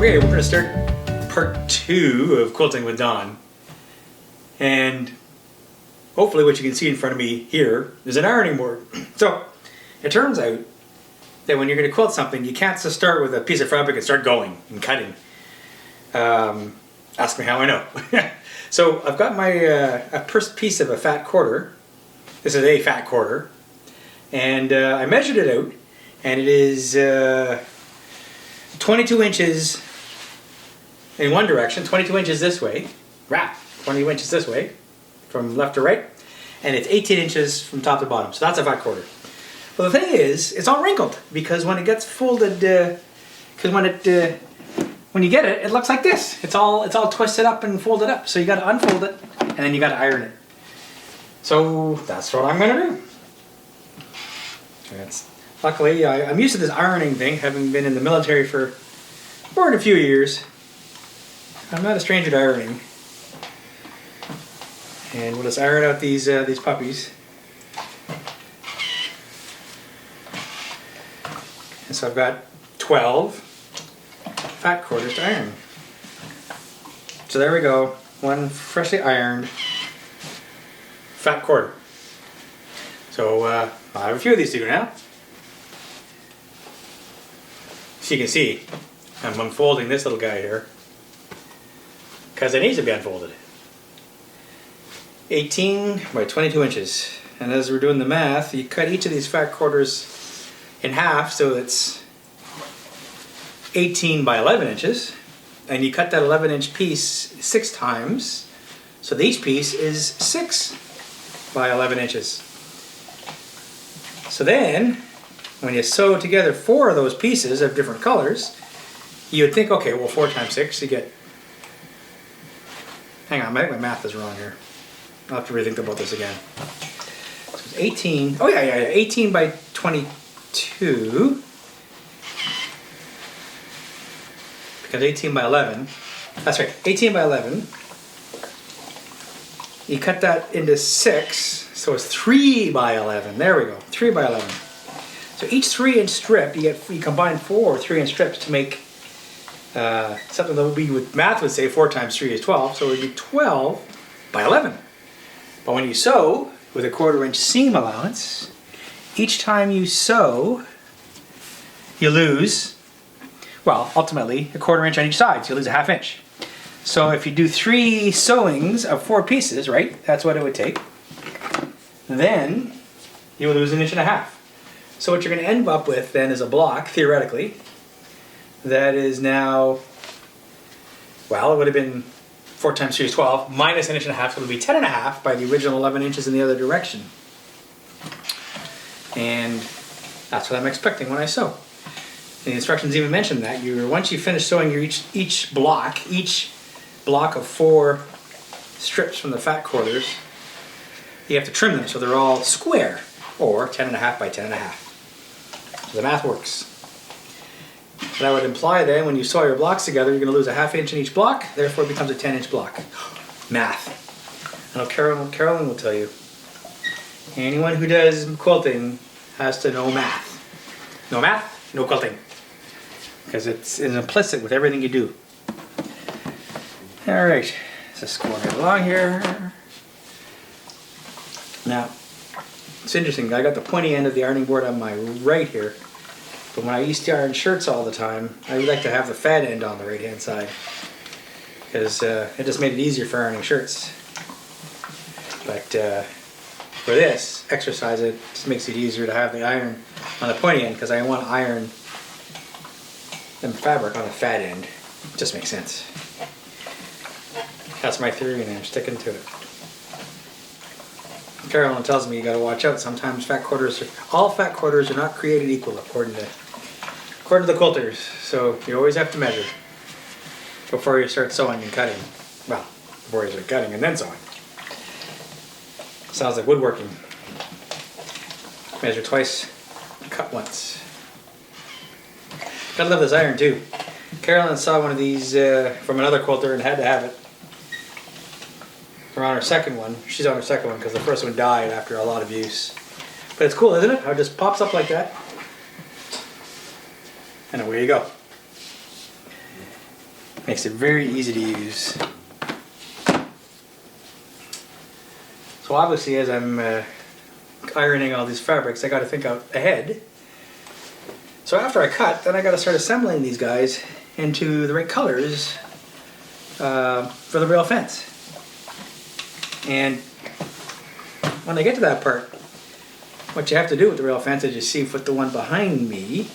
Okay, we're going to start part 2 of Quilting with Dawn. And hopefully what you can see in front of me here is an ironing board. So it turns out that when you're going to quilt something, you can't just start with a piece of fabric and start going and cutting. Ask me how I know. So I've got my a first piece of a fat quarter. This is a fat quarter. And I measured it out, and it is 22 inches in one direction, 22 inches this way, 22 inches this way, from left to right, and it's 18 inches from top to bottom, so that's a fat quarter. Well, the thing is, it's all wrinkled, because when it gets folded, when you get it, it looks like this. It's all twisted up and folded up, so you got to unfold it, and then you got to iron it. So that's what I'm going to do. Luckily, I'm used to this ironing thing, having been in the military for more than a few years. I'm not a stranger to ironing. And we'll just iron out these puppies. And so I've got 12 fat quarters to iron. So there we go, one freshly ironed fat quarter. So I have a few of these to do now. So you can see, I'm unfolding this little guy here, because it needs to be unfolded. 18 by 22 inches. And as we're doing the math, you cut each of these fat quarters in half, so it's 18 by 11 inches. And you cut that 11-inch piece 6 times, so each piece is 6 by 11 inches. So then, when you sew together 4 of those pieces of different colors, you would think, okay, well, 4 times 6, you get... Hang on, I think my math is wrong here. I'll have to rethink about this again. So it's 18, 18 by 22. Because 18 by 11, that's right, 18 by 11. You cut that into 6, so it's 3 by 11. There we go, 3 by 11. So each 3-inch strip, you combine 4 3-inch strips to make something that we with math would say 4 times 3 is 12, so it would be 12 by 11. But when you sew with a 1/4-inch seam allowance, each time you sew, you lose, well, ultimately, a 1/4 inch on each side, so you lose a 1/2 inch. So if you do 3 sewings of 4 pieces, right, that's what it would take, then you will lose 1.5 inches. So what you're going to end up with then is a block, theoretically, that is now, well, it would have been 4 times 3 is 12, minus 1.5 inches, so it would be 10.5 by the original 11 inches in the other direction. And that's what I'm expecting when I sew. The instructions even mention that once you finish sewing your each block of 4 strips from the fat quarters, you have to trim them so they're all square, or 10.5 by 10.5. So the math works. So that would imply then when you sew your blocks together, you're going to lose a 1/2 inch in each block, therefore it becomes a 10-inch block. Math. I know Carolyn will tell you. Anyone who does quilting has to know math. No math, no quilting. Because it's implicit with everything you do. Alright, let's just go along here. Now, it's interesting, I got the pointy end of the ironing board on my right here. But when I used to iron shirts all the time, I would like to have the fat end on the right hand side. Because it just made it easier for ironing shirts. But for this exercise, it just makes it easier to have the iron on the pointy end, because I want to iron the fabric on the fat end. It just makes sense. That's my theory, and I'm sticking to it. Carolyn tells me you got to watch out. Sometimes all fat quarters are not created equal, according to the quilters. So you always have to measure before you start sewing and cutting. Well, before you start cutting and then sewing. Sounds like woodworking. Measure twice, cut once. Gotta love this iron too. Carolyn saw one of these from another quilter and had to have it. We're on our second one. She's on her second one because the first one died after a lot of use. But it's cool, isn't it? How it just pops up like that. And away you go. Makes it very easy to use. So obviously as I'm ironing all these fabrics, I got to think out ahead. So after I cut, then I got to start assembling these guys into the right colors for the rail fence. And when I get to that part, what you have to do with the rail fence is you see with the one behind me,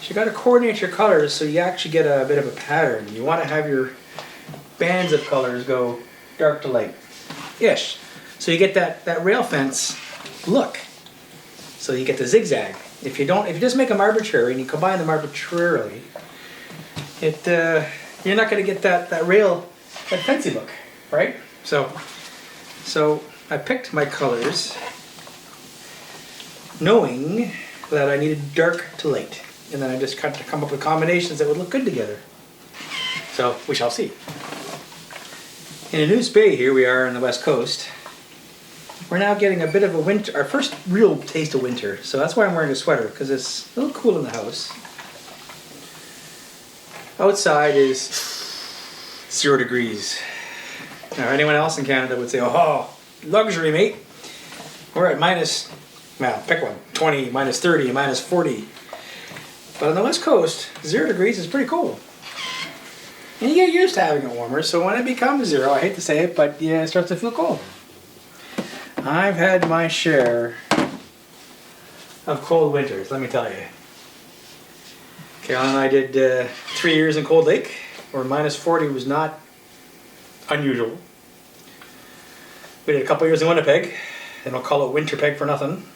you got to coordinate your colors so you actually get a bit of a pattern. You want to have your bands of colors go dark to light-ish. So you get that rail fence look. So you get the zigzag. If you just make them arbitrary and you combine them arbitrarily, you're not going to get that fancy look, right? So I picked my colors knowing that I needed dark to light, and then I just had to come up with combinations that would look good together. So we shall see. In a News Bay, here we are on the West Coast. We're now getting a bit of a winter, our first real taste of winter. So that's why I'm wearing a sweater, because it's a little cool in the house. Outside is 0 degrees. Now anyone else in Canada would say, oh, luxury, mate. We're at minus, well, pick one, 20, minus 30, minus 40. But on the West Coast, 0 degrees is pretty cool. And you get used to having it warmer, so when it becomes 0, I hate to say it, but yeah, it starts to feel cold. I've had my share of cold winters, let me tell you. Carol and I did 3 years in Cold Lake, where minus 40 was not unusual. We did a couple years in Winnipeg, and I'll call it Winterpeg for nothing.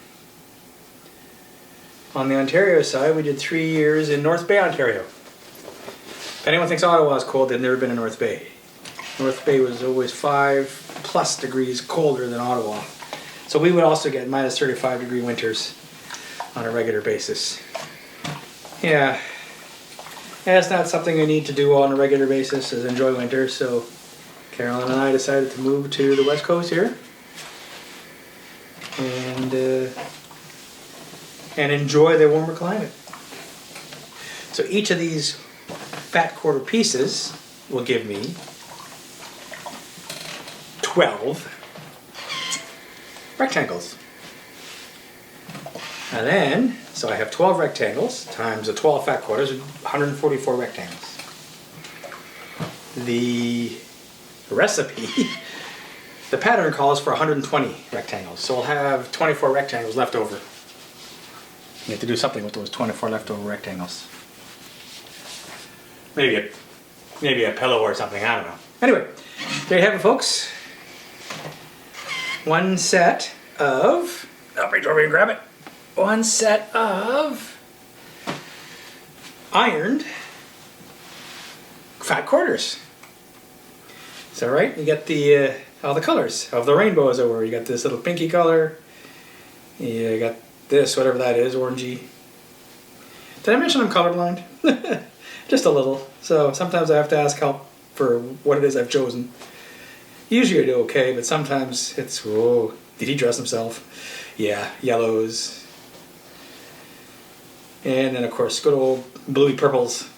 On the Ontario side, we did 3 years in North Bay, Ontario. If anyone thinks Ottawa is cold, they've never been in North Bay. North Bay was always 5+ degrees colder than Ottawa. So we would also get minus 35 degree winters on a regular basis. Yeah, it's not something I need to do on a regular basis, is enjoy winter, so Carolyn and I decided to move to the West Coast here and enjoy the warmer climate. So each of these fat quarter pieces will give me 12 rectangles. And then, so I have 12 rectangles times the 12 fat quarters, 144 rectangles. The recipe, the pattern calls for 120 rectangles, so I'll have 24 rectangles left over. You have to do something with those 24 leftover rectangles. Maybe a pillow or something, I don't know. Anyway, there you have it, folks. One set of, I'll reach over and grab it. One set of ironed fat quarters. Is that right? You get the all the colors of the rainbow, as it were. You got this little pinky color. You got this, whatever that is, orangey. Did I mention I'm colorblind? Just a little. So sometimes I have to ask help for what it is I've chosen. Usually I do okay, but sometimes it's, whoa, did he dress himself? Yeah, yellows. And then of course, good old bluey purples.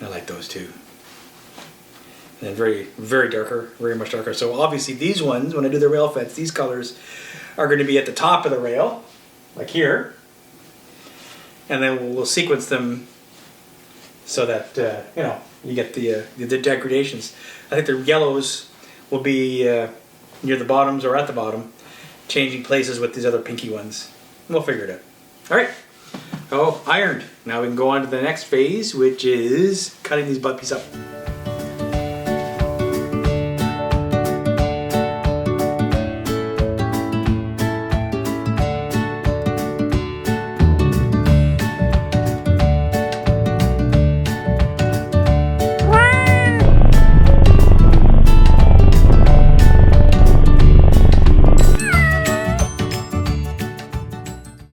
I like those too. And then very, very darker, very much darker. So obviously these ones, when I do the rail fence, these colors are going to be at the top of the rail, like here. And then we'll sequence them so that, you get the degradations. I think the yellows will be near the bottoms or at the bottom, changing places with these other pinky ones. We'll figure it out. All right. Oh, ironed. Now we can go on to the next phase, which is cutting these butt pieces up.